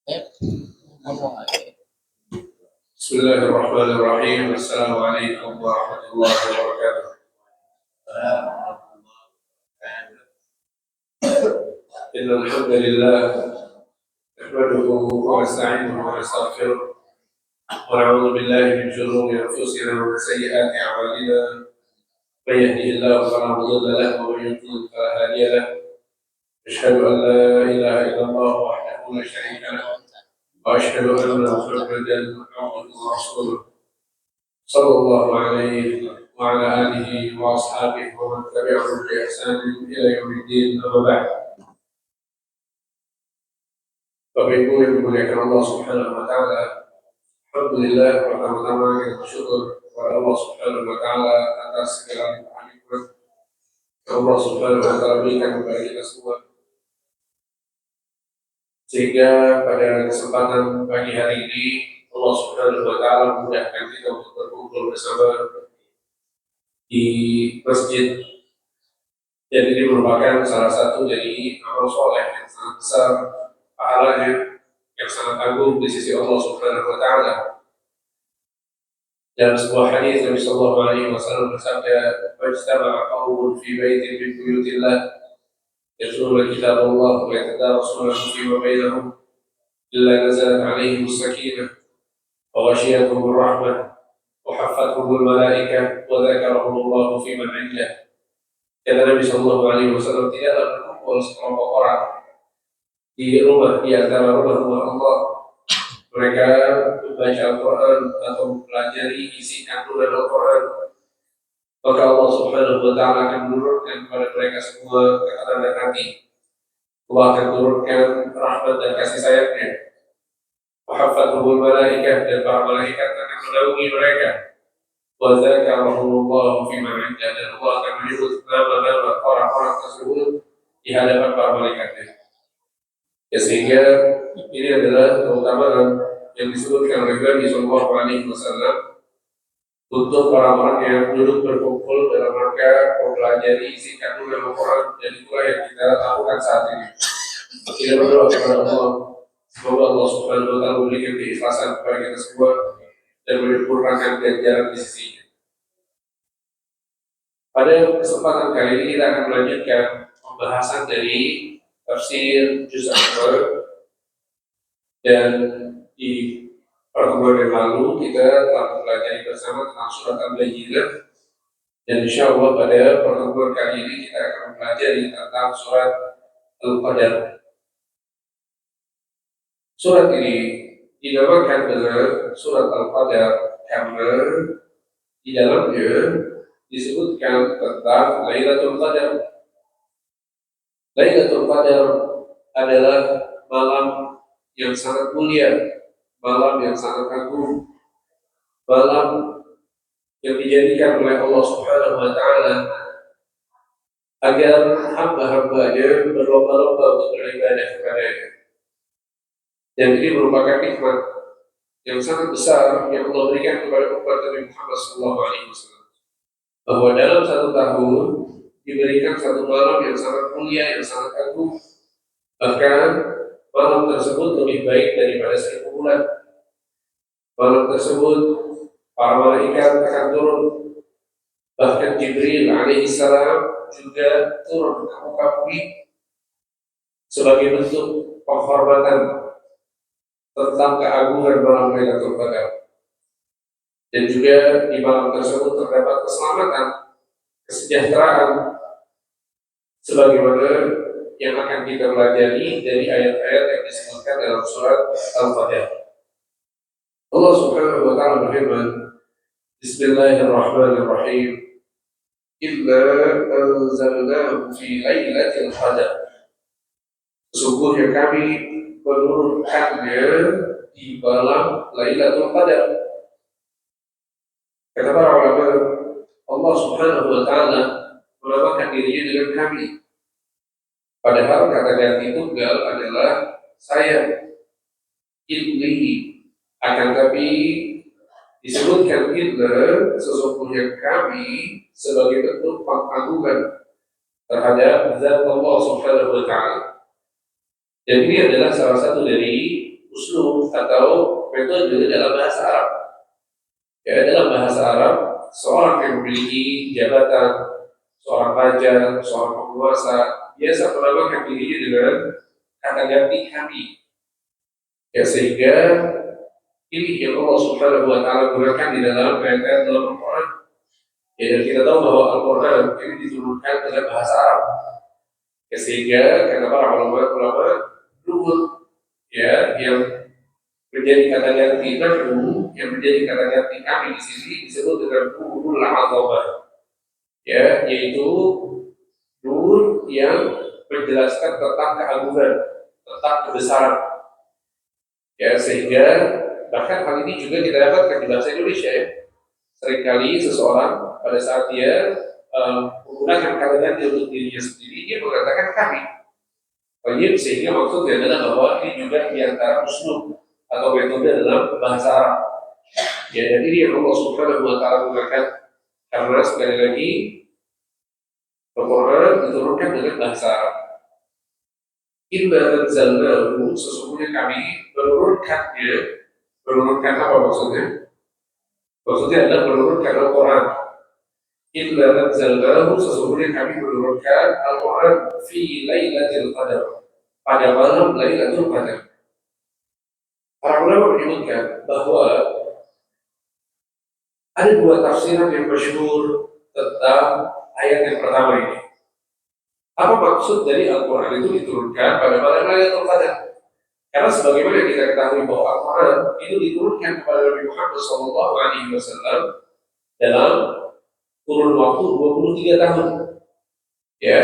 بسم الله الرحمن الرحيم. السلام عليكم ورحمة الله وبركاته. إن الحمد لله نحمده ونستعينه ونستغفره ونعوذ بالله من شرور أنفسنا ومن سيئات أعمالنا. من يهده الله فلا مضل له ومن يضلل فلا هادي له. أشهد أن لا إله إلا الله وحده لا شريك له وأشهد أن محمدا عبده ورسوله صلى الله عليه وعلى آله وأصحابه ومن تبعهم بإحسان إلى يوم الدين. أما بعد، Bapak Ibu yang dimuliakan Allah Subhanahu wa taala, alhamdulillah, pertama-tama kita bersyukur kepada Allah Subhanahu wa taala atas segala nikmat yang Allah Subhanahu wa taala berikan kepada kita semua. Sehingga pada kesempatan pagi hari ini Allah Subhanahu wa taala memudahkan kita untuk berkumpul bersama di masjid. Dan ini merupakan salah satu dari amal soleh yang sangat besar pahalanya, yang sangat agung di sisi Allah Subhanahu wa taala. Dan sebuah hadis Nabi sallallahu alaihi wasallam bersabda, "Fajtama'a qaumun fi baitin min buyutillah yatluna kitaballah wa yatadarasunahu fima bainahum illa nazalat alaihim as-sakinah wa ghashiyatuhum ar-rahmah wa haffathum al-malaikah wa dzakarahum Allah fi man 'indah." Kata Nabi sallallahu alaihi wasallam, tidaklah berkumpul sekelompok orang di rumah di antara rumah-rumah Allah, mereka membaca Al-Quran atau mempelajari isi kandungan Al-Quran, maka Allah Subhanahu wa taala akan menurunkan kepada mereka semua ketenangan hati. Allah akan turunkan rahmat dan kasih sayangnya. Wa haffathumul malaikah, dan para malaikat akan menaungi mereka. Wa dzakarahumullahu fi man 'indah, dan Allah akan menyebut nama-nama orang-orang tersebut di hadapan para malaikatnya. Ya, sehingga ini adalah keutamaan yang disebutkan oleh Nabi sallallahu alaihi wasallam untuk orang-orang yang duduk berkumpul dalam rangka mempelajari isi kandungan Al-Quran, dan itulah yang kita lakukan saat ini. Kita berdoa kepada Allah, semoga Allah Subhanahu wa taala memberikan keikhlasan kepada kita semua dan menyempurnakan ganjaran di sisinya. Pada kesempatan kali ini kita akan melanjutkan pembahasan dari tafsir juz Al-Qur'an, dan di pertemuan yang lalu kita telah mempelajari bersama tentang surat Al-Bayyinah, dan insya Allah pada pertemuan kali ini kita akan mempelajari tentang surat Al-Qadar. Surat ini dinamakan dengan surat Al-Qadar karena di dalamnya disebutkan tentang Lailatul Qadar. Lailatul Qadar adalah malam yang sangat mulia, malam yang sangat agung, malam yang dijadikan oleh Allah Subhanahu wa taala agar hamba-hambanya berlomba-lomba untuk beribadah kepadanya. Dan ini merupakan nikmat yang sangat besar yang Allah berikan kepada umat Nabi Muhammad SAW, bahwa dalam satu tahun diberikan satu malam yang sangat mulia, yang sangat agung. Bahkan malam tersebut lebih baik daripada 1000 bulan. Malam tersebut para malaikat akan turun, bahkan Jibril alaihissalam juga turun ke muka bumi sebagai bentuk penghormatan tentang keagungan malam Lailatul Qadar. Dan juga di malam tersebut terdapat keselamatan, kesejahteraan, sebagaimana yang akan kita pelajari dari ayat-ayat yang disebutkan dalam surat Al-Qadar. Allah Subhanahu wa taala berfirman, Bismillahirrahmanirrahim, Inna anzalnahu fi lailatul qadar. Sesungguhnya kami menurunkannya di malam Lailatul Qadar. Kata para ulama, Allah Subhanahu wa taala menamakan dirinya dengan kami. Padahal kata ganti tunggal adalah saya, inni, akan tapi disebutkan inna, sesungguhnya kami, sebagai bentuk pengagungan terhadap zat Allah Subhanahu wa taala. Dan ini adalah salah satu dari uslub atau metode dalam bahasa Arab. Ya, dalam bahasa Arab, seorang yang memiliki jabatan, seorang raja, seorang penguasa, biasa menamakan dirinya dengan kata ganti kami. Ya, sehingga ini yang Allah Subhanahu wa Ta'ala gunakan di dalam ayat-ayat dalam Al-Quran. Ya, dan kita tahu bahwa Al-Quran ini diturunkan dalam bahasa Arab. Ya, sehingga kata para ulama luhur ya yang menjadi kata ganti nahnu, yang menjadi kata ganti kami di sini disebut dengan nurul azamah. Ya, yaitu nur yang menjelaskan tentang keagungan, tentang kebesaran. Ya, sehingga bahkan hal ini juga kita dapatkan di bahasa Indonesia ya. Seringkali seseorang pada saat dia menggunakan kata ganti untuk dirinya sendiri, dia mengatakan kami. Sehingga maksudnya adalah bahwa ini juga diantara uslub atau metode dalam bahasa Arab. Ya, dan ini yang Allah Subhanahu wa Ta'ala gunakan karena sekali lagi Al-Quran diturunkan dengan bahasa Arab. Inna anzalnahu, sesungguhnya kami menurunkan apa maksudnya? Maksudnya adalah menurunkan Al-Quran. Inna anzalnahu, sesungguhnya kami menurunkan Al-Quran fi lailatul qadar, pada malam Lailatul Qadar. Para ulama menyebutkan bahwa ada dua tafsiran yang masyhur tentang ayat yang pertama ini. Apa maksud dari Al-Quran itu diturunkan pada malam Lailatul Qadar? Karena sebagaimana kita ketahui bahwa Al-Quran itu diturunkan kepada Nabi Muhammad SAW dalam kurun waktu 23 tahun. Ya,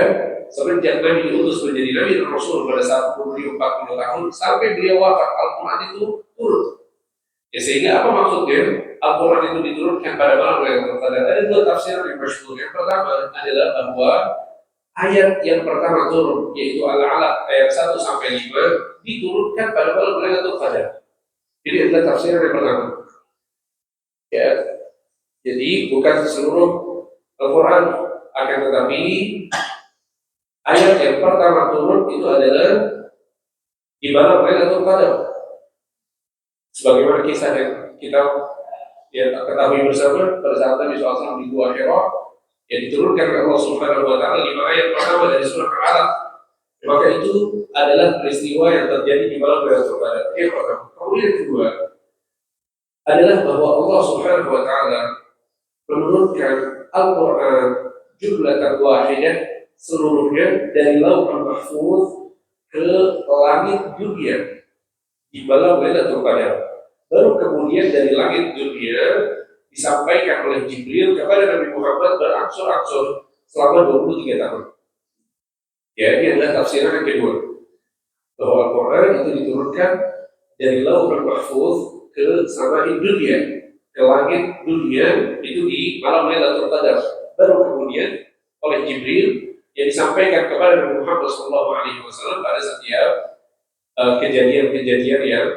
semenjak Nabi diutus menjadi Nabi dan Rasul pada saat umur 40 tahun sampai beliau wafat, Al-Quran itu turun. Ya, sehingga apa maksudnya? Al-Quran itu diturunkan pada malam Lailatul Qadar. Ada dua tafsiran yang masyhur. Yang pertama adalah bahwa ayat yang pertama turun, yaitu Al-Alaq ayat 1 sampai 5 diturunkan pada malam Lailatul Qadar. Jadi adalah tafsiran yang pertama. Ya, jadi bukan seluruh Al-Quran, akan tetapi ayat yang pertama turun itu adalah di malam Lailatul Qadar. Sebagaimana kisah yang kita ketahui bersama pada saat Nabi SAW di Gua Hira, yang diturunkan oleh Allah Subhanahu wa Ta'ala 5 ayat pertama dari surah Al-Alaq. Maka itu adalah peristiwa yang terjadi di malam Lailatul Qadar. Yang pertama. Kemudian yang kedua adalah bahwa Allah Subhanahu wa Ta'ala menurunkan Al-Quran jumlatan wahidah, seluruhnya dari Lauhul Mahfuz ke langit dunia di malam Lailatul Qadar. Baru kemudian dari langit dunia disampaikan oleh Jibril kepada Nabi Muhammad berangsur-angsur selama 23 tahun. Ya, ini adalah tafsiran yang kedua, bahwa Al-Quran itu diturunkan dari Lauhul Mahfuz ke samai dunia, ke langit dunia itu di malam Lailatul Qadar. Baru kemudian oleh Jibril yang disampaikan kepada Nabi Muhammad SAW pada setiap kejadian-kejadian yang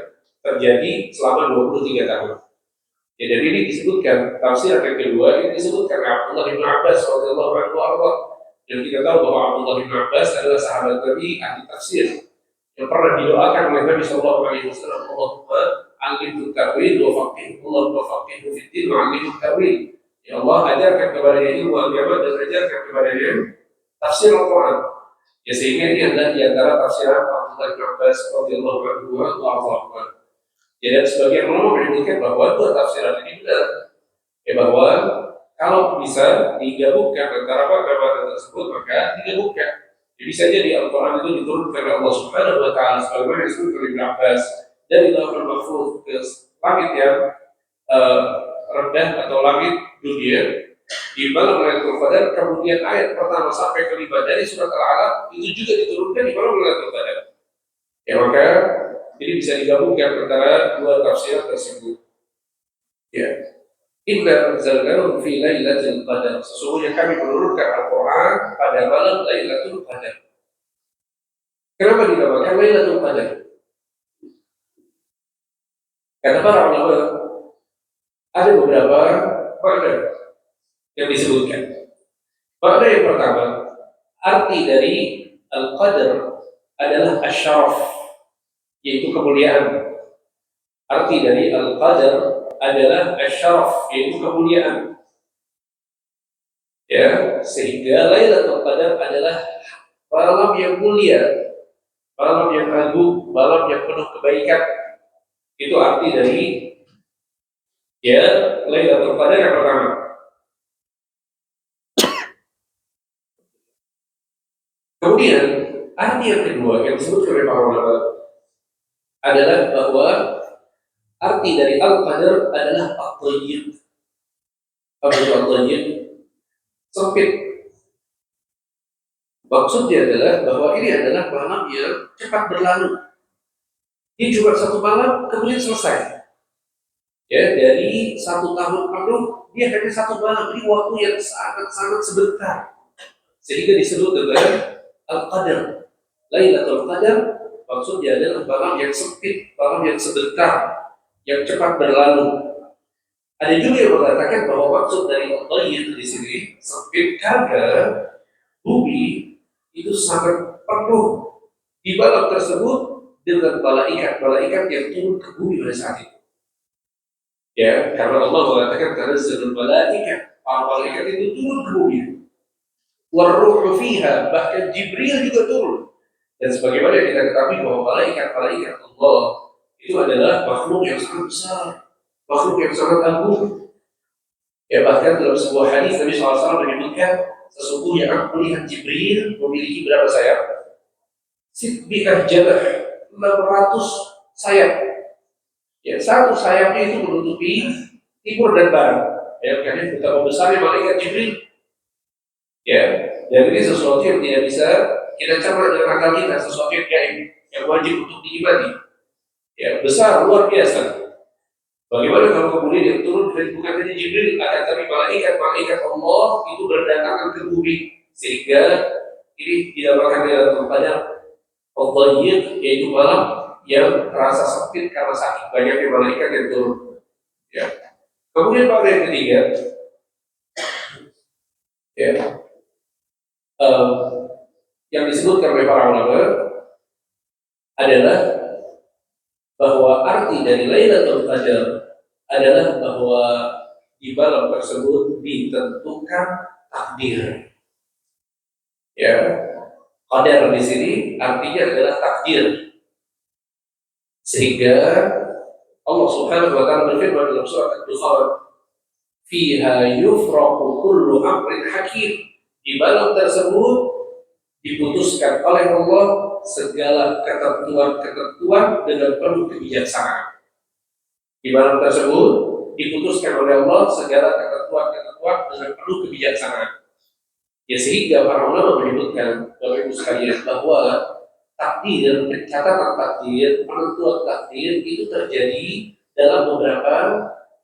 terjadi selama 23 tahun. Ya, dan ini disebutkan tafsir yang kedua, ini disebutkan Abdullah bin Abbas radhiyallahu anhu. Dan kita tahu bahwa Abdullah bin Abbas adalah sahabat Nabi ahli tafsir yang pernah didoakan oleh Nabi sallallahu alaihi wasallam, Allahumma alimhu ta'wil wa faqihhu, Allahumma faqihhu fid din wa alimhu ta'wil. Ya Allah, ajarkan kepadanya ilmu agama dan ajarkan kepadanya tafsir Al-Quran. Ya, sehingga ini adalah di antara tafsiran Abdullah bin Abbas radhiyallahu anhu. Ya, dan sebagian ulama menyebutkan bahwa dua tafsiran ini benar. Ya, bahwa kalau bisa digabungkan antara makna-makna tersebut, maka digabungkan. Jadi bisa jadi Al-Quran itu diturunkan oleh Allah Subhanahu wa Ta'ala sebagaimana disebut oleh Ibn Abbas dari Lauhul Mahfuz ke langit yang rendah atau langit dunia di malam Lailatul Qadar. Kemudian ayat pertama sampai kelima dari surat Al-Alaq itu juga diturunkan di malam Lailatul Qadar. Ya, maka jadi bisa digabungkan antara dua tafsir tersebut. Ya. Inna anzalnahu fi lailatul qadar. Sesungguhnya kami menurunkan Al-Quran pada malam Lailatul Qadar. Kenapa dinamakan Lailatul Qadar? Kata para ulama, ada beberapa makna yang disebutkan. Makna yang pertama, arti dari Al-Qadar adalah asyaraf, yaitu kemuliaan. Arti dari al-qadar adalah asy-syaraf, yaitu kemuliaan. Ya, sehingga Lailatul Qadar adalah malam yang mulia, malam yang agung, malam yang penuh kebaikan. Itu arti dari ya Lailatul Qadar yang pertama. Kemudian arti yang kedua yang disebut oleh para ulama adalah bahwa arti dari al-qadar adalah at-tayyiq. Apa itu at-tayyiq? Sempit. Maksudnya adalah bahwa ini adalah malam yang cepat berlalu. Ini cuma satu malam, kemudian selesai. Ya, dari 1 tahun penuh, dia hanya satu malam. Ini waktu yang sangat-sangat sebentar. Sehingga disebut dengan al-qadar. Lailatul Qadar maksudnya adalah malam yang sempit, malam yang sebentar, yang cepat berlalu. Ada juga yang mengatakan bahwa maksud dari al-tayyiq di sini sempit karena bumi itu sangat penuh di malam tersebut dengan malaikat yang turun ke bumi pada saat itu. Ya, karena Allah mengatakan tanazzalul malaikat, para malaikat itu turun ke bumi. Warruhu fiha, bahkan Jibril juga turun. Dan sebagaimana yang kita ketahui bahwa malaikat Allah itu adalah makhluk yang sangat besar, makhluk yang sangat agung. Ya, bahkan dalam sebuah hadis Nabi SAW menyebutkan sesungguhnya aku melihat Jibril memiliki berapa sayap? Sitbi'ah jabah, 600 sayap. Ya, satu sayapnya itu menutupi timur dan barat. Ya, karena betapa besarnya malaikat Jibril. Ya, dan ini sesuatu yang tidak bisa kita cerna dengan akal kita, sesuatu yang gaib, yang wajib untuk diimani. Ya, besar, luar biasa. Bagaimana kalau kemudian yang turun dari bukan hanya Jibril, akan tapi malaikat Allah itu berdatangan ke bumi, sehingga ini dinamakan dalam Qadar al-tayyiq, yaitu malam yang terasa sempit karena saking banyaknya malaikat yang turun. Ya. Kemudian pada yang ketiga, ya, yang disebutkan oleh para ulama adalah bahwa arti dari Lailatul Qadar adalah bahwa di malam tersebut ditentukan takdir. Ya, qadar di sini artinya adalah takdir. Sehingga Allah Subhanahu wa taala berfirman dalam surat Ad-Dukhan, "Fiha yufraqu kullu amrin hakim." Di malam tersebut diputuskan oleh Allah segala ketentuan dengan penuh kebijaksanaan. Di malam tersebut diputuskan oleh Allah segala ketentuan dengan penuh kebijaksanaan. Ya, sehingga para ulama menyebutkan Bapak Ibu sekalian bahwa takdir, pencatatan takdir, penentuan takdir itu terjadi dalam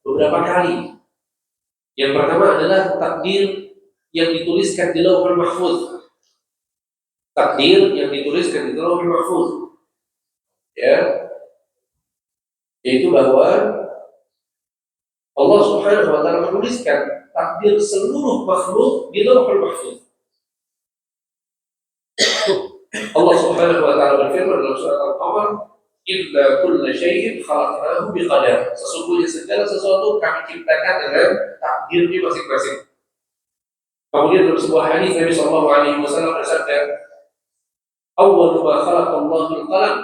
beberapa kali. Yang pertama adalah takdir yang dituliskan di Lauhul Mahfuz. Takdir yang dituliskan di Lauhul Mahfuz. Ya, yaitu bahwa Allah Subhanahu wa taala menuliskan takdir seluruh makhluk di Lauhul Mahfuz. Allah Subhanahu wa taala berfirman dalam surat Al-Qamar, "Inna kulla syai'in khalaqnahu biqadar." Sesungguhnya segala sesuatu kami ciptakan dengan takdirnya masing-masing. Kemudian dalam sebuah hadis Nabi sallallahu alaihi wasallam bersabda, "Awwalu ma khalaqallahu al-qalam."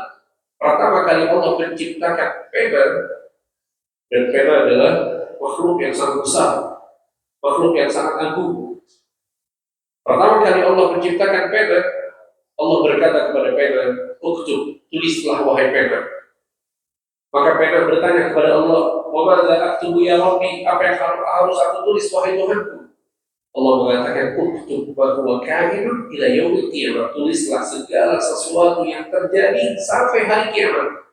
Pertama kali Allah menciptakan pena, dan pena adalah makhluk yang sangat besar, makhluk yang sangat agung. Pertama kali Allah menciptakan pena, Allah berkata kepada pena, "Uktub, tulislah wahai pena." Maka pena bertanya kepada Allah, "Wa madza aktubu ya Rabbi?" Apa yang harus aku tulis wahai Tuhanku? Allah mengatakan, "Uktub ma huwa kainun ila yaumil qiyamah." Tulislah segala sesuatu yang terjadi sampai hari kiamat.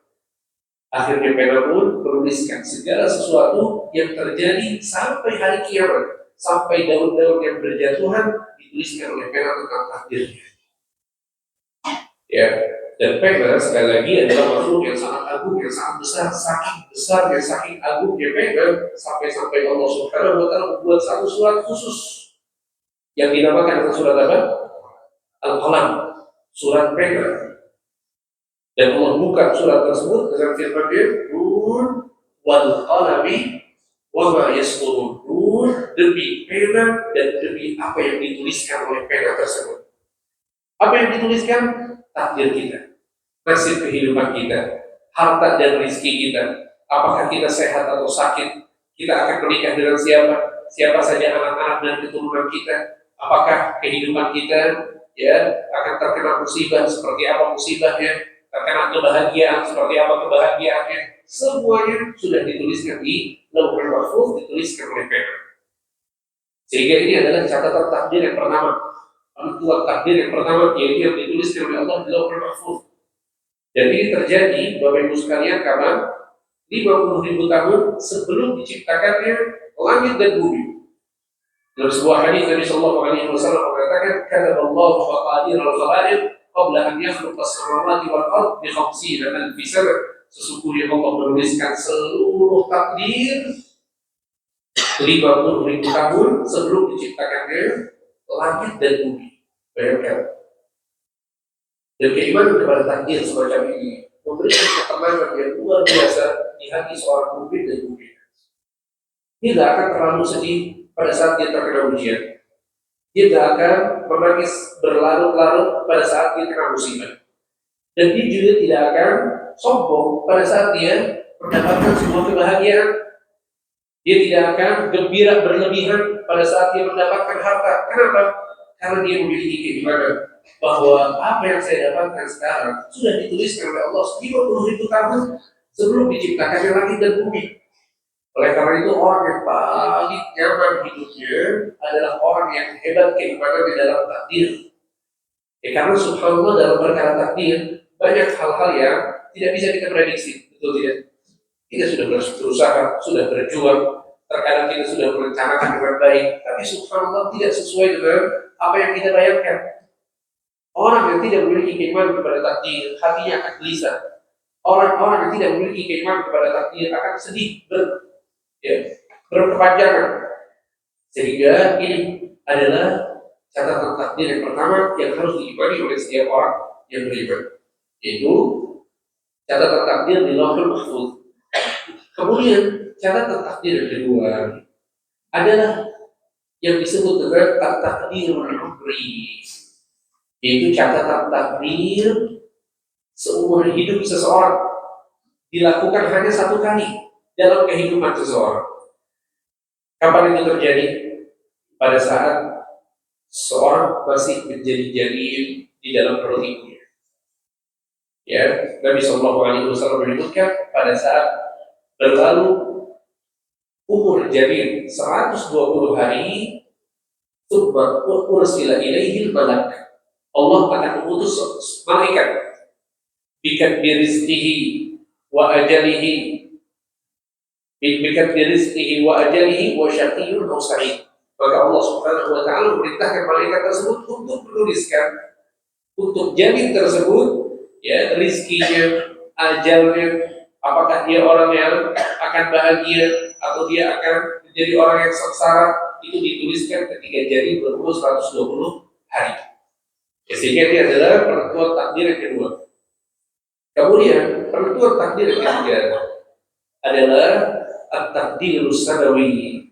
Akhirnya pena pun menuliskan segala sesuatu yang terjadi sampai hari kiamat, sampai daun-daun yang berjatuhan dituliskan oleh pena tentang takdirnya. Ya, dan pena sekali lagi adalah makhluk yang sangat agung, yang sangat besar, saking agungnya pena sampai Allah Subhanahu wa taala membuat satu surat khusus yang dinamakan surat apa? Al-Qalam, surat pena. Dan Allah buka surat tersebut dengan firman-Nya, Nun wal qalami wa ma yasturun. Nun demi pena dan demi apa yang dituliskan oleh pena tersebut. Apa yang dituliskan? Takdir kita, nasib kehidupan kita, harta dan rezeki kita. Apakah kita sehat atau sakit? Kita akan menikah dengan siapa? Siapa saja anak-anak dan keturunan kita? Apakah kehidupan kita akan terkena musibah? Seperti apa musibahnya? Terkena kebahagiaan seperti apa kebahagiaannya? Semuanya sudah dituliskan di Lauhul Mahfuz, dituliskan oleh pena. Sehingga ini adalah catatan takdir yang pertama. Penentuan takdir yang pertama, yaitu yang dituliskan oleh Allah di Lauhul Mahfuz. Dan ini terjadi, Bapak Ibu sekalian, karena 50.000 tahun sebelum diciptakannya langit dan bumi. Dalam sebuah hadis Nabi Sallallahu Alaihi Wasallam mengatakan, "Kataballahu maqadir al-khalaiq qabla an yakhluqa as-samawati wal ard bi 50,000 sana." Sesungguhnya Allah menuliskan seluruh takdir 50.000 tahun sebelum diciptakannya langit dan bumi. Bayangkan. Dan keimanan kepada takdir semacam ini memberikan ketenangan yang luar biasa di hati seorang mukmin dan mukminah. Dia tidak akan terlalu sedih pada saat dia terkena ujian. Dia tidak akan menangis berlarut-larut pada saat dia kena musibah. Dan dia juga tidak akan sombong pada saat dia mendapatkan sebuah kebahagiaan. Dia tidak akan gembira berlebihan pada saat dia mendapatkan harta. Kenapa? Karena dia memiliki keimanan bahwa apa yang saya dapatkan sekarang sudah dituliskan oleh Allah 50.000 tahun sebelum diciptakannya langit dan bumi. Oleh karena itu orang yang paling nyaman hidupnya adalah orang yang hebat keimanan di dalam takdir. Karena subhanallah dalam perkara takdir banyak hal-hal yang tidak bisa kita prediksi, betul tidak? Kita sudah berusaha, sudah berjuang, terkadang kita sudah merencanakan dengan baik, tapi subhanallah tidak sesuai dengan apa yang kita bayangkan. Orang yang tidak memiliki keimanan kepada takdir, hatinya akan gelisah. Orang-orang yang tidak memiliki keimanan kepada takdir akan sedih, berkepanjangan. Sehingga ini adalah catatan takdir yang pertama yang harus diimani oleh setiap orang yang beriman, yaitu catatan takdir di Lauhul Mahfuz. Kemudian catatan takdir yang kedua adalah yang disebut dengan at-takdirul umri, yaitu catatan takdir seumur hidup seseorang dilakukan hanya satu kali dalam kehidupan seseorang. Kapan itu terjadi? Pada saat seorang masih menjadi janin di dalam perut ibunya. Nabi Sallallahu Alaihi Wasallam menyebutkan pada saat berlalu umur janin 120 hari, tsumma ursila ilaihil malak. Allah akan mengutus malaikat bikat birizqihi wa ajalihi, bikat birizqihi wa ajalihi wa syaqiyyun aw sa'id. Maka Allah Subhanahu wa taala memerintahkan malaikat tersebut untuk menuliskan untuk janin tersebut rizkinya, ajalnya, apakah dia orang yang akan bahagia atau dia akan menjadi orang yang sengsara. Itu dituliskan ketika janin berumur 120 hari. Sehingga ini adalah penentuan takdir yang kedua. Kemudian penentuan takdir yang ketiga adalah at-takdirus sanawi,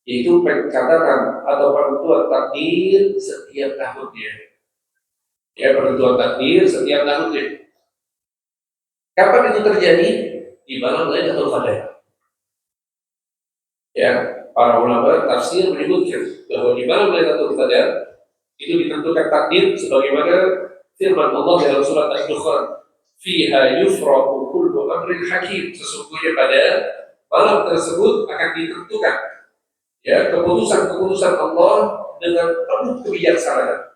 yaitu pencatatan atau penentuan takdir setiap tahunnya. Penentuan takdir setiap tahunnya. Kapan itu terjadi? Di malam Lailatul Qadar. Para ulama tafsir menyebutkan bahwa di malam Lailatul Qadar itu ditentukan takdir sebagaimana firman Allah dalam surat Al-Dukhan, "Fiha yufraqu kullu amrin hakim." Sesungguhnya pada malam tersebut akan ditentukan keputusan-keputusan Allah dengan penuh kebijaksanaan.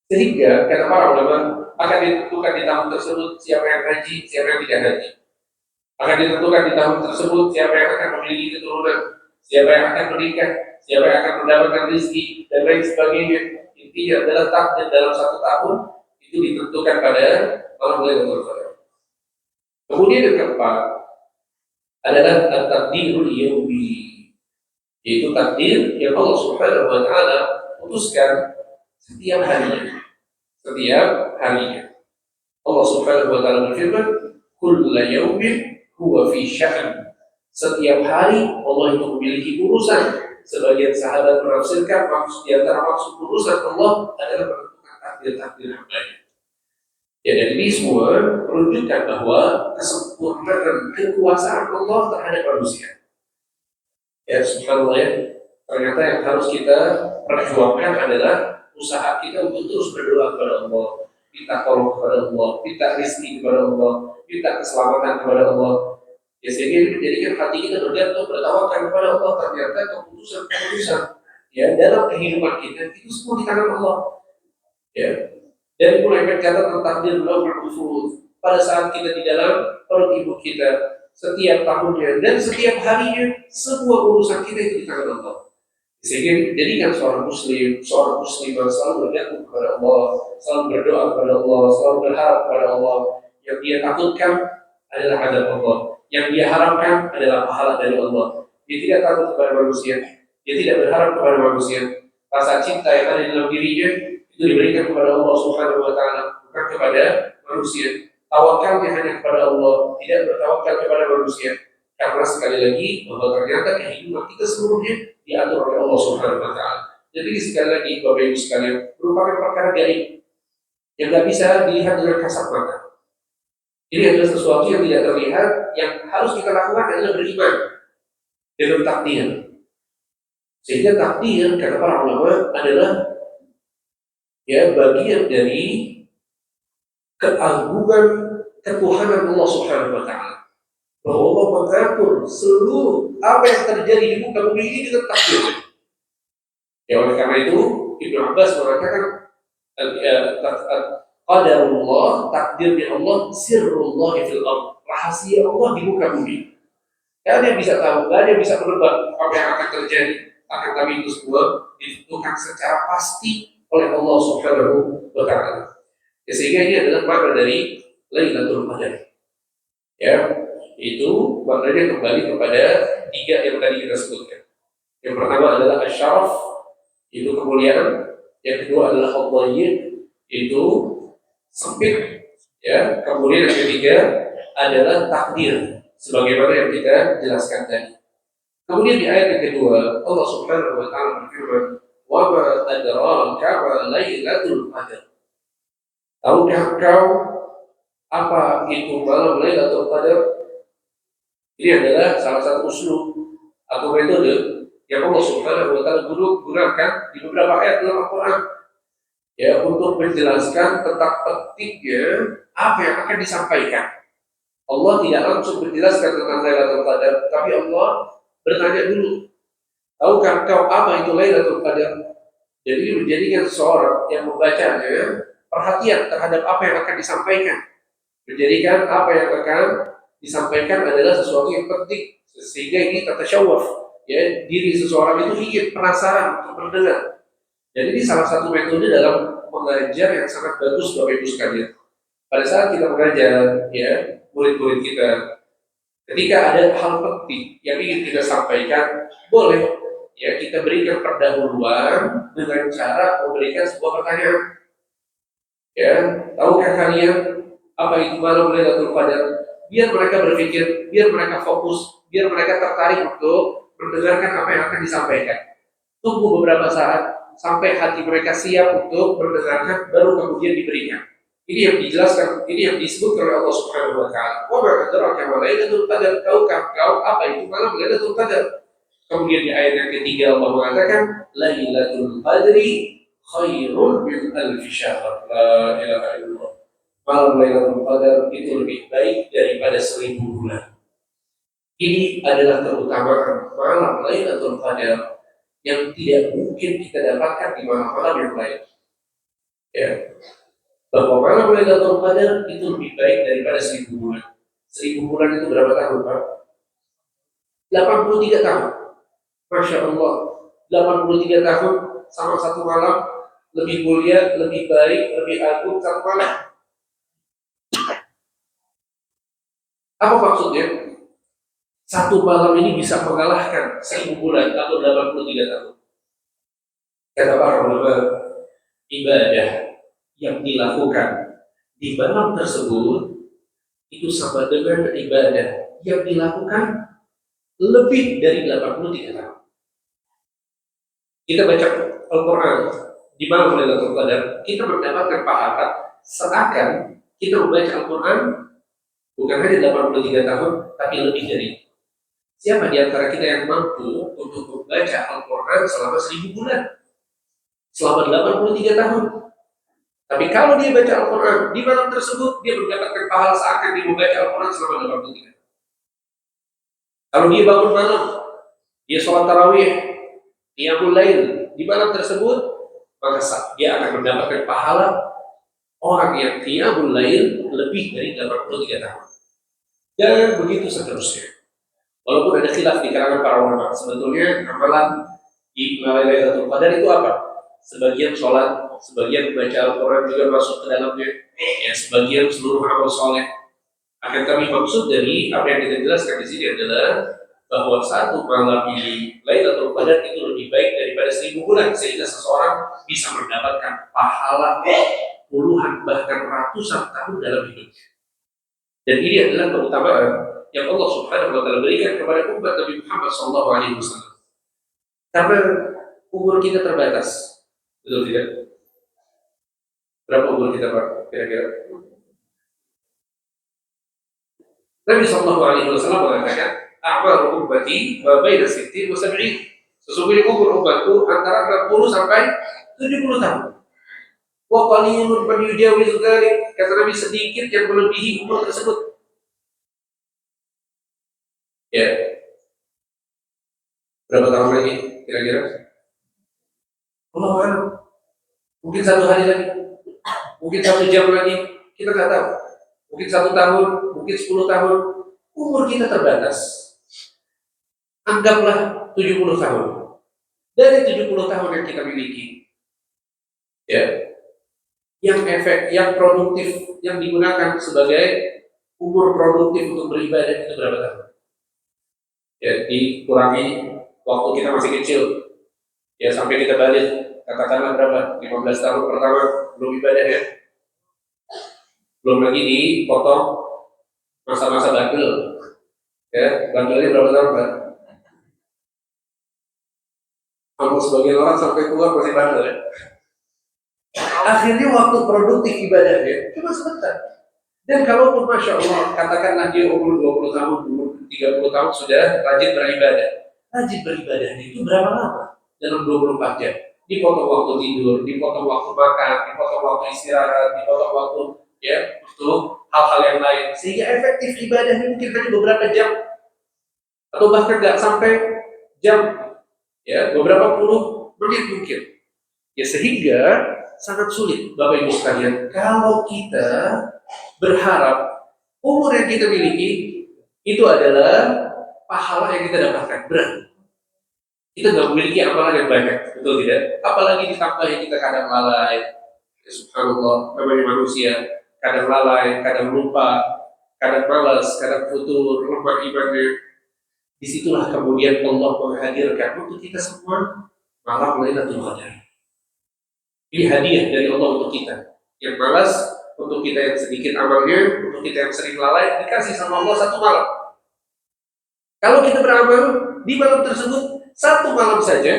Sehingga kata para ulama akan ditentukan di tahun tersebut siapa yang haji, siapa yang tidak haji. Akan ditentukan di tahun tersebut siapa yang akan memiliki keturunan, siapa yang akan menikah, siapa yang akan mendapatkan rezeki dan lain sebagainya. Intinya adalah takdir dalam satu tahun itu ditentukan pada malam Lailatul Qadar. Kemudian yang keempat adalah at-takdirul yaumi, yaitu takdir yang Allah Subhanahu wa taala putuskan setiap harinya. Allah Subhanahu wa taala berfirman, "Kullu yaumin huwa fi sya'an." Setiap hari Allah itu memiliki urusan. Sebagian sahabat menafsirkan maksud di antara maksud urusan Allah adalah menentukan takdir-takdir hambanya. Ya, dan ini semua menunjukkan bahwa kesempurnaan kekuasaan Allah terhadap manusia. Ya, subhanallah ya. Ternyata yang harus kita perjuangkan adalah usaha kita untuk terus berdoa kepada Allah, minta tolong kepada Allah, minta rezeki kepada Allah, minta keselamatan kepada Allah. Ya, sehingga ini menjadikan hati kita bergantung bertawakal kepada Allah. Ternyata keputusan-keputusan ya dalam kehidupan kita itu semua di tangan Allah. Ya, dan mulai berkata tentang takdir mahfuz pada saat kita di dalam perut ibu kita, setiap tahunnya dan setiap harinya, semua urusan kita itu di tangan Allah. Sehingga jadikan seorang muslimah selalu bergantung kepada Allah, selalu berdoa kepada Allah, selalu berharap kepada Allah. Yang dia takutkan adalah adab Allah, yang dia harapkan adalah pahala dari Allah. Dia tidak takut kepada manusia, dia tidak berharap kepada manusia. Rasa cinta yang ada di dalam dirinya itu diberikan kepada Allah Subhanahu wa taala, bukan kepada manusia. Tawakalnya hanya kepada Allah, tidak bertawakal kepada manusia. Karena sekali lagi bahwa ternyata kehidupan kita seluruhnya diatur oleh Allah Subhanahu wa taala. Jadi sekali lagi Bapak Ibu sekalian, merupakan perkara gaib yang tidak bisa dilihat dengan kasat mata. Ini adalah sesuatu yang tidak terlihat, yang harus kita lakukan adalah beriman dengan takdir. Sehingga takdir kata para ulama adalah ya bagian dari keagungan ketuhanan Allah Subhanahu wa taala. Bahwa Allah mengatur seluruh apa yang terjadi di muka bumi ini dengan takdir. Ya, oleh karena itu Ibnu Abbas mengatakan qadarullah, takdirnya Allah, sirrullah fil ardh, rahasia Allah di muka bumi. Tidak ada yang bisa tahu, tidak ada yang bisa menebak apa yang akan terjadi. Akan tapi itu semua ditentukan secara pasti oleh Allah Subhanahu wa taala. Ya, sehingga ini adalah makna dari Lailatul Qadar. Ya, itu maknanya kembali kepada tiga yang tadi kita sebutkan. Yang pertama adalah asyaraf, itu kemuliaan. Yang kedua adalah al-dhayyid, itu sempit. Ya, kemudian yang ketiga adalah takdir, sebagaimana yang kita jelaskan tadi. Kemudian di ayat yang kedua Allah Subhanahu wa taala berfirman, "Wa ma adraka ma Lailatul Qadar." Tahukah engkau apa itu malam Lailatul Qadar? Ini adalah salah satu uslub atau metode yang Allah Subhanahu wa taala gunakan di beberapa ayat dalam Al-Qur'an ya untuk menjelaskan tentang pentingnya apa yang akan disampaikan. Allah tidak langsung menjelaskan tentang Lailatul Qadar, tapi Allah bertanya dulu, tahukah engkau apa itu Lailatul Qadar? Jadi menjadikan seseorang yang membacanya perhatian terhadap apa yang akan disampaikan, menjadikan apa yang akan disampaikan adalah sesuatu yang penting, sehingga ini tatasyawwaf, ya, diri seseorang itu ingin penasaran untuk mendengar. Jadi ini salah satu metode dalam mengajar yang sangat bagus Bapak Ibu sekalian. Pada saat kita mengajar, ya, murid-murid kita, ketika ada hal penting yang ingin kita sampaikan, boleh ya kita berikan pendahuluan dengan cara memberikan sebuah pertanyaan. Ya, tahukah kalian apa itu malam Lailatul Qadar? Biar mereka berpikir, biar mereka fokus, biar mereka tertarik untuk mendengarkan apa yang akan disampaikan. Tunggu beberapa saat sampai hati mereka siap untuk mendengarkan, baru kemudian diberikan. Ini yang dijelaskan, ini yang disebut oleh Allah Subhanahu wa taala. Wa ma adraka ma Lailatul Qadar? Tahukah kau apa itu malam Lailatul Qadar? Kemudian di ayat yang ketiga Allah mengatakan Lailatul Qadri khairun min alfi syahr. La ilaha illallah. Malam Lailatul Qadar itu lebih baik daripada 1000 bulan. Ini adalah keutamaan malam Lailatul Qadar yang tidak mungkin kita dapatkan di malam-malam yang lain. Ya, bahwa malam Lailatul Qadar itu lebih baik daripada 1000 bulan. 1000 bulan itu berapa tahun, Pak? 83 tahun. Masya Allah, 83 tahun sama satu malam, lebih mulia, lebih baik, lebih agung satu malam. Apa maksudnya? Satu malam ini bisa mengalahkan 1000 bulan atau 83 tahun. Kata para ulama, ibadah yang dilakukan di malam tersebut itu sama dengan ibadah yang dilakukan lebih dari 83 tahun. Kita baca Al-Quran di malam Lailatul Qadar, kita mendapatkan pahala seakan kita membaca Al-Quran bukan hanya 83 tahun, tapi lebih dari itu. Siapa di antara kita yang mampu untuk membaca Al-Quran selama 1000 bulan? Selama 83 tahun. Tapi kalau dia baca Al-Quran di malam tersebut, dia mendapatkan pahala seakan dia membaca Al-Quran selama 83 tahun. Kalau dia bangun malam, dia sholat tarawih, qiyamul lail di malam tersebut, maka dia akan mendapatkan pahala orang yang qiyamul lail lebih dari 83 tahun. Dan begitu seterusnya. Walaupun ada khilaf di kalangan para ulama, sebetulnya amalan di Lailatul Qadar itu apa? Sebagian sholat, sebagian baca Al-Quran juga masuk ke dalamnya, ya sebagian seluruh amal soleh. Akan kami maksud dari apa yang kita jelaskan di sini adalah bahwa satu malam di Lailatul Qadar itu lebih baik daripada 1000 bulan, sehingga seseorang bisa mendapatkan pahala puluhan bahkan ratusan tahun dalam hidupnya. Dan ini adalah keutamaan yang Allah Subhanahu wa Ta'ala berikan kepada umat Nabi Muhammad SAW. Karena umur kita terbatas, betul tidak? Berapa umur kita, Pak? Kira-kira? Nabi SAW mengatakan, "A'maru ummati ma baina 60 wa 70." Sesungguhnya umur umatku antara 60 sampai 70 tahun. Wa qalilun man yujawiz dzalik, kata Nabi, sedikit yang melebihi umur tersebut. Ya. Berapa tahun lagi kira-kira? Allah a'lam. Mungkin 1 hari lagi, mungkin 1 jam lagi, kita nggak tahu. Mungkin 1 tahun, mungkin 10 tahun. Umur kita terbatas. Anggaplah 70 tahun. Dari 70 tahun yang kita miliki, ya, yang produktif, yang digunakan sebagai umur produktif untuk beribadah itu berapa tahun? Ya, dikurangi waktu kita masih kecil, ya sampai kita balik, katakanlah berapa? 15 tahun pertama belum ibadah, ya. Belum lagi dipotong masa-masa bandel, ya. Bandelnya berapa tahun, Pak? Kalau sebagian orang sampai tua masih bandel, ya. Akhirnya waktu produktif ibadahnya cuma sebentar. Dan kalaupun Masya Allah, katakanlah dia umur 20 tahun, umur 30 tahun sudah rajin beribadah. Rajin beribadahnya itu berapa lama? Dalam 24 jam. Dipotong waktu tidur, dipotong waktu makan, dipotong waktu istirahat, dipotong waktu, ya, untuk hal-hal yang lain. Sehingga efektif ibadahnya mungkin hanya beberapa jam. Atau bahkan nggak sampai jam, ya, beberapa puluh menit mungkin. Ya, sehingga sangat sulit, Bapak Ibu sekalian, kalau kita berharap umur yang kita miliki itu adalah pahala yang kita dapatkan. Berat. Kita nggak memiliki amalan yang banyak, betul tidak? Apalagi ditambah kita kadang lalai. Ya, subhanallah, namanya manusia, kadang lalai, kadang lupa, kadang malas, kadang futur, lemah imannya. Disitulah kemudian Allah menghadirkan untuk kita semua malam Lailatul Qadar. Ini hadiah dari Allah untuk kita. Yang malas, untuk kita yang sedikit amalnya, untuk kita yang sering lalai, dikasih sama Allah 1 malam. Kalau kita beramal di malam tersebut 1 malam saja,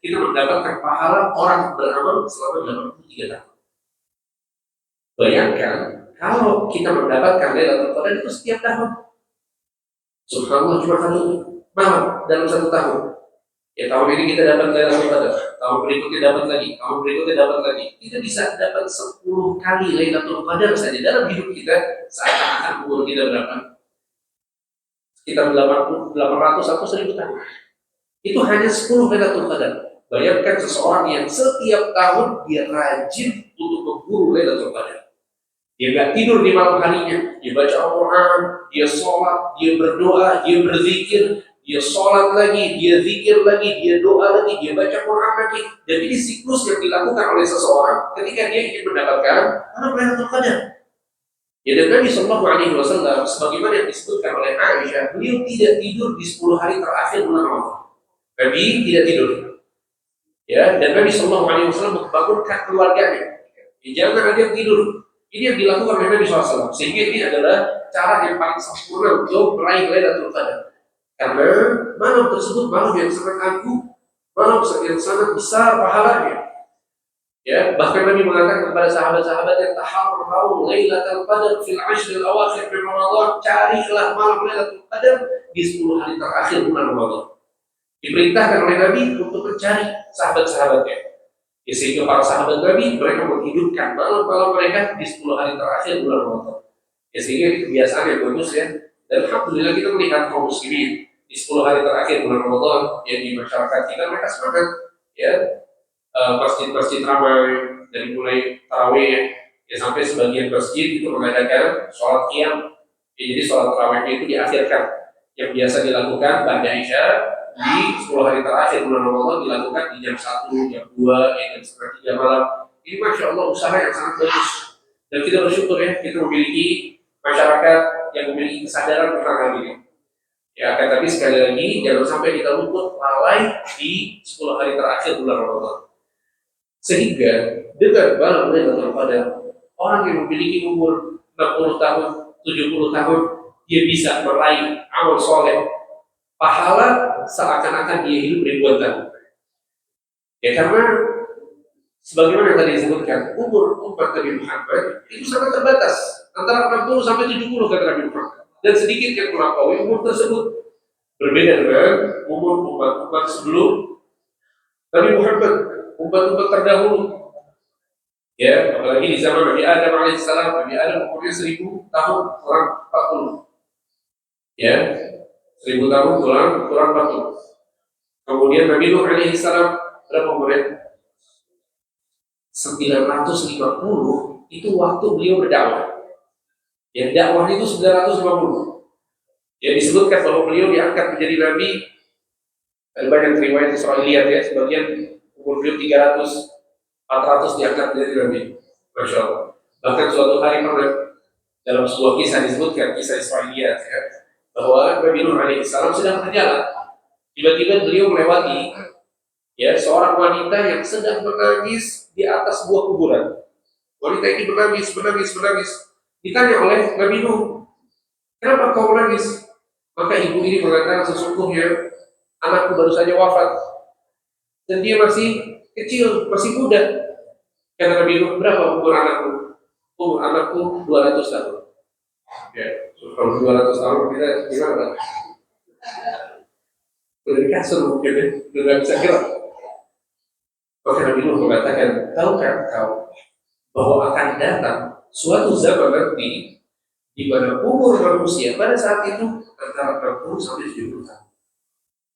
kita mendapatkan pahala orang beramal selama 83 tahun. Bayangkan kalau kita mendapatkan Lailatul Qadar itu setiap tahun. Subhanallah, cuma 1 malam dalam 1 tahun. Ya, tahun ini kita dapat Lailatul Qadar, tahun berikutnya dapat lagi, tahun berikutnya dapat lagi. Kita bisa dapat 10 kali Lailatul Qadar saja dalam hidup kita, seakan-akan umur kita berapa? Sekitar 800 atau 1000 tahun. Itu hanya 10 Lailatul Qadar. Bayangkan seseorang yang setiap tahun dia rajin untuk memburu Lailatul Qadar. Dia nggak tidur di malam harinya, dia baca Al-Quran, dia sholat, dia berdoa, dia berzikir, dia sholat lagi, dia zikir lagi, dia doa lagi, dia baca Quran lagi. Dan ini siklus yang dilakukan oleh seseorang ketika dia ingin mendapatkan Lailatul Qadar. Ya, dan Nabi Shallallahu Alaihi Wasallam, sebagaimana yang disebutkan oleh Aisyah, beliau tidak tidur di 10 hari terakhir bulan Ramadan. Nabi tidak tidur. Ya, dan Nabi Shallallahu Alaihi Wasallam membangunkan keluarganya. Ya, jangan ada yang tidur. Ini yang dilakukan oleh Nabi SAW, sehingga ini adalah cara yang paling sempurna untuk meraih Lailatul Qadar. Karena malam tersebut malam yang sangat agung, malam yang sangat besar pahalanya. Ya, bahkan Nabi mengatakan kepada sahabat-sahabat yang taharrau Lailatul Qadar fil ashr al-awakhir min Ramadan, carilah malam Lailatul Qadar di 10 hari terakhir bulan Ramadan. Diperintahkan oleh Nabi untuk mencari sahabat-sahabatnya. Ya, sehingga para sahabat Nabi mereka menghidupkan malam-malam mereka di 10 hari terakhir bulan Ramadan. Ya, sehingga ini kebiasaan yang bagus ya. Dan alhamdulillah kita melihat kaum muslimin di 10 hari terakhir bulan Ramadan yang di masyarakat kita mereka semangat ya. Masjid-masjid ramai dari mulai tarawih ya sampai sebagian masjid itu mengadakan sholat qiyam ya, jadi sholat tarawihnya itu diakhirkan yang biasa dilakukan ba'da isya di 10 hari terakhir bulan Ramadan dilakukan di jam 1, jam 2, jam setengah 3 malam. Ini Masya Allah usaha yang sangat bagus dan kita bersyukur ya kita memiliki masyarakat yang memiliki kesadaran tentang hal ini ya. Akan tapi sekali lagi jangan sampai kita luput lalai di 10 hari terakhir bulan Ramadan. Sehingga dengan malam Lailatul Qadar, orang yang memiliki umur 60 tahun, 70 tahun, dia bisa meraih amal soleh, pahala seakan-akan dia hidup ribuan tahun. Ya karena sebagaimana yang tadi disebutkan, umur umat Nabi Muhammad itu sangat terbatas, antara 60 sampai 70 kata Nabi Muhammad. Dan sedikit yang melampaui umur tersebut. Berbeda dengan umur umat-umat sebelum Nabi Muhammad, umat-umat terdahulu. Ya, apalagi di zaman Nabi Adam alaihissalam, Nabi Adam umurnya 1000 tahun kurang 40. Ya, 1000 tahun kurang 40. Kemudian Nabi Nuh alaihissalam berapa umurnya? 950 itu waktu beliau berdakwah. Ya, dakwah itu 950. Ya, disebutkan bahwa beliau diangkat menjadi nabi. Ada banyak riwayat Israiliyat ya, sebagian umur beliau 300, 400 diangkat menjadi nabi. Masya Allah. Bahkan suatu hari pernah dalam sebuah kisah disebutkan, kisah Israiliyat ya, bahwa Nabi Nuh alaihissalam sedang berjalan. Tiba-tiba beliau melewati ya seorang wanita yang sedang menangis di atas sebuah kuburan. Wanita ini menangis. Ditanya oleh Nabi Nuh, kenapa kau menangis? Maka ibu ini mengatakan, sesungguhnya anakku baru saja wafat dan dia masih kecil, masih muda. Kata Nabi Nuh, berapa umur anakku? Umur anakku 200 tahun. Ya, kalau 200 tahun kita gimana? Udah kasur mungkin ya, udah gak bisa gerak. Maka Nabi Nuh mengatakan, tahukah kau bahwa akan datang suatu zaman nanti di mana umur manusia pada saat itu antara 60 sampai 70 tahun.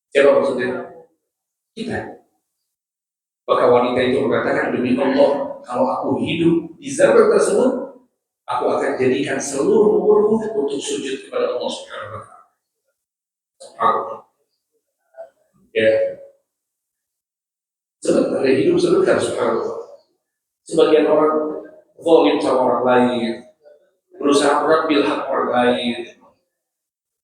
Siapa maksudnya? Kita. Maka wanita itu mengatakan, demi Allah, kalau aku hidup di zaman tersebut, aku akan jadikan seluruh umurku untuk sujud kepada Allah Subhanahu wa Ta'ala. Subhanallah. Ya. Sebentar hidup sebentar, subhanallah. Sebagian orang zalim sama orang lain, berusaha mengambil hak orang lain,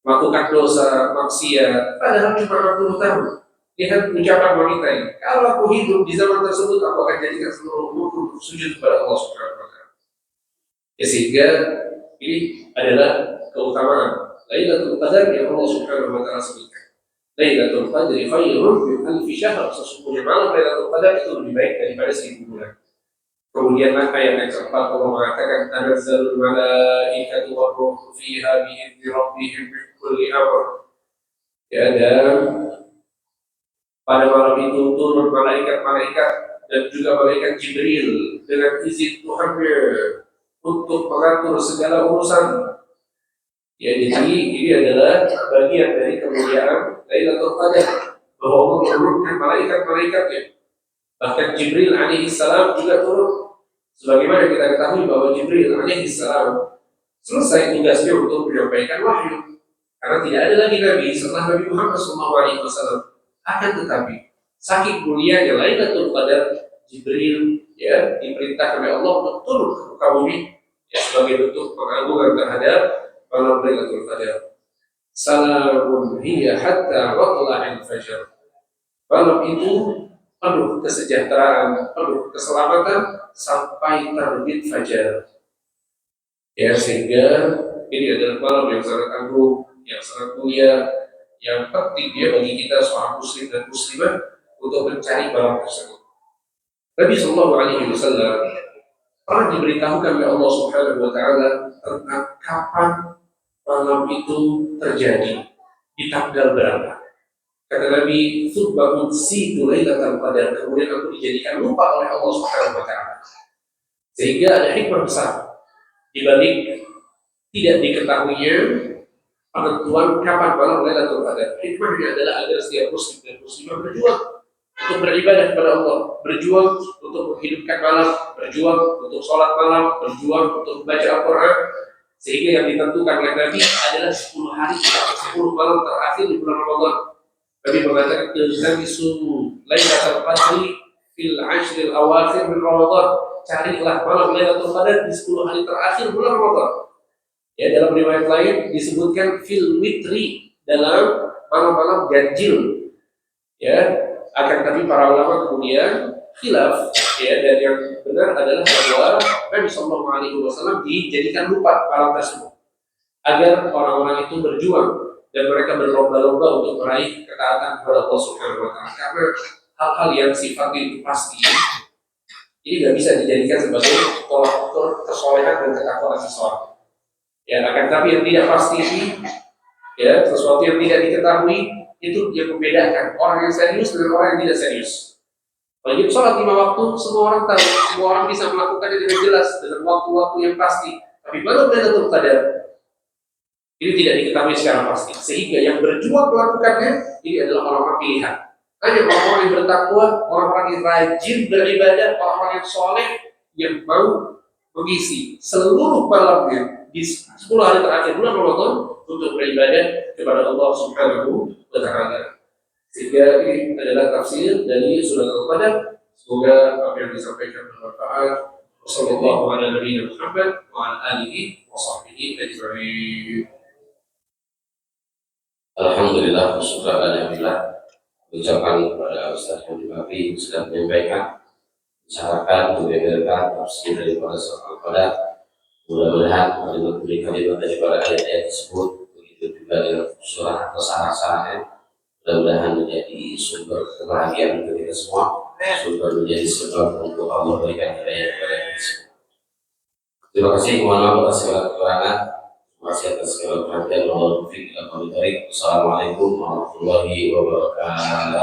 melakukan dosa, maksiat, padahal cuma 60 tahun. Lihat ucapan wanita ini, kalau aku hidup di zaman tersebut, aku akan jadikan seluruh umurku untuk sujud kepada Allah Subhanahu wa Ta'ala. Ya, sehingga ini adalah keutamaan Lailatul Qadar yang Allah Subhanahu wa Ta'ala sebutkan. Lailatul Qadri khairun min alfi syahr. Sesungguhnya malam Lailatul Qadar itu lebih baik daripada 1000 bulan. Kemudian ayat yang keempat Allah mengatakan, tanazzalul malaikatu war-ruhu fiha bi'izni rabbihim min kulli amr. Ya, dan pada malam itu turun malaikat-malaikat dan juga malaikat Jibril dengan izin Tuhannya untuk mengatur segala urusan. Ya, jadi ini adalah bagian dari kemuliaan Lailatul Qadar, bahwa Allah menurunkan malaikat-malaikatnya. Bahkan Jibril alaihissalam juga turun. Sebagaimana kita ketahui bahwa Jibril alaihissalam selesai tugasnya untuk menyampaikan wahyu. Karena tidak ada lagi Nabi setelah Nabi Muhammad SAW. Akan tetapi, saking mulianya Lailatul Qadar, Jibril ya diperintahkan oleh Allah untuk turun ke muka bumi ya, sebagai bentuk pengagungan terhadap malam Lailatul Qadar. Salamun hiya hatta matla'il fajr. Malam itu penuh kesejahteraan, penuh keselamatan sampai terbit fajar. Ya, sehingga ini adalah malam yang sangat agung, yang sangat mulia, yang penting ya bagi kita seorang muslim dan muslimah untuk mencari malam tersebut. Nabi Shallallahu Alaihi Wasallam pernah diberitahukan oleh Allah Subhanahu Wa Taala tentang kapan malam itu terjadi, di tanggal berapa. Kata Nabi, "Subhanun si Lailatul Qadar." Kemudian aku dijadikan lupa oleh Allah Subhanahu Wa Taala. Sehingga ada hikmah besar di balik tidak diketahuinya penentuan kapan malam Lailatul Qadar. Hikmahnya adalah agar setiap muslim dan muslimah berjuang untuk beribadah kepada Allah, berjuang untuk menghidupkan malam, berjuang untuk sholat malam, berjuang untuk membaca Al-Quran, sehingga yang ditentukan oleh Nabi adalah 10 hari, 10 malam terakhir di bulan Ramadan. Nabi mengatakan, "Iltamisu Lailatul Qadri fil 'ashril awakhir min Ramadan." Carilah malam Lailatul Qadar di 10 hari terakhir bulan Ramadan. Ya, dalam riwayat lain disebutkan fil witri, dalam malam-malam ganjil. Ya, akan tapi para ulama kemudian khilaf, ya, dan yang benar adalah bahwa Nabi Shallallahu Alaihi Wasallam dijadikan lupa malam tersebut agar orang-orang itu berjuang dan mereka berlomba-lomba untuk meraih ketaatan kepada Allah Subhanahu Wa Taala, karena hal-hal yang sifatnya itu pasti ini nggak bisa dijadikan sebagai tolak ukur kesolehan dan ketakwaan seseorang. Ya, akan tapi yang tidak pasti ini, ya, sesuatu yang tidak diketahui itu yang membedakan orang yang serius dengan orang yang tidak serius. Wajib sholat 5 waktu, semua orang tahu, semua orang bisa melakukannya dengan jelas dengan waktu-waktu yang pasti. Tapi malam Lailatul Qadar ini tidak diketahui secara pasti, sehingga yang berjuang melakukannya ini adalah orang-orang pilihan. Hanya orang-orang yang bertakwa, orang-orang yang rajin beribadah, orang-orang yang soleh yang mau mengisi seluruh malamnya di 10 hari terakhir bulan Ramadan untuk beribadah kepada Allah Subhanahu wa Ta'ala. Sehingga ini adalah tafsir dari Surah Al-Qadar. Semoga apa yang disampaikan bermanfaat. Wassallallahu ala nabiyina Muhammad wa ala alihi wa sahbihi ajma'in. Alhamdulillah, bersyukur alhamdulillah. Ucapan kepada Ustaz yang dibagi sudah menyampaikan, usahakan mendengarkan tafsir daripada surah Al-Qadar. Mudah-mudahan kalimat-kalimat daripada ayat-ayat tersebut, begitu juga dengan surah atau sarah-sarahnya, mudah-mudahan menjadi sumber kebahagiaan untuk kita semua, sumber menjadi sebab untuk Allah berikan hidayah kepada kita semua. Terima kasih, mohon maaf atas segala kekurangan. Terima kasih atas segala perhatian. Assalamualaikum warahmatullahi wabarakatuh.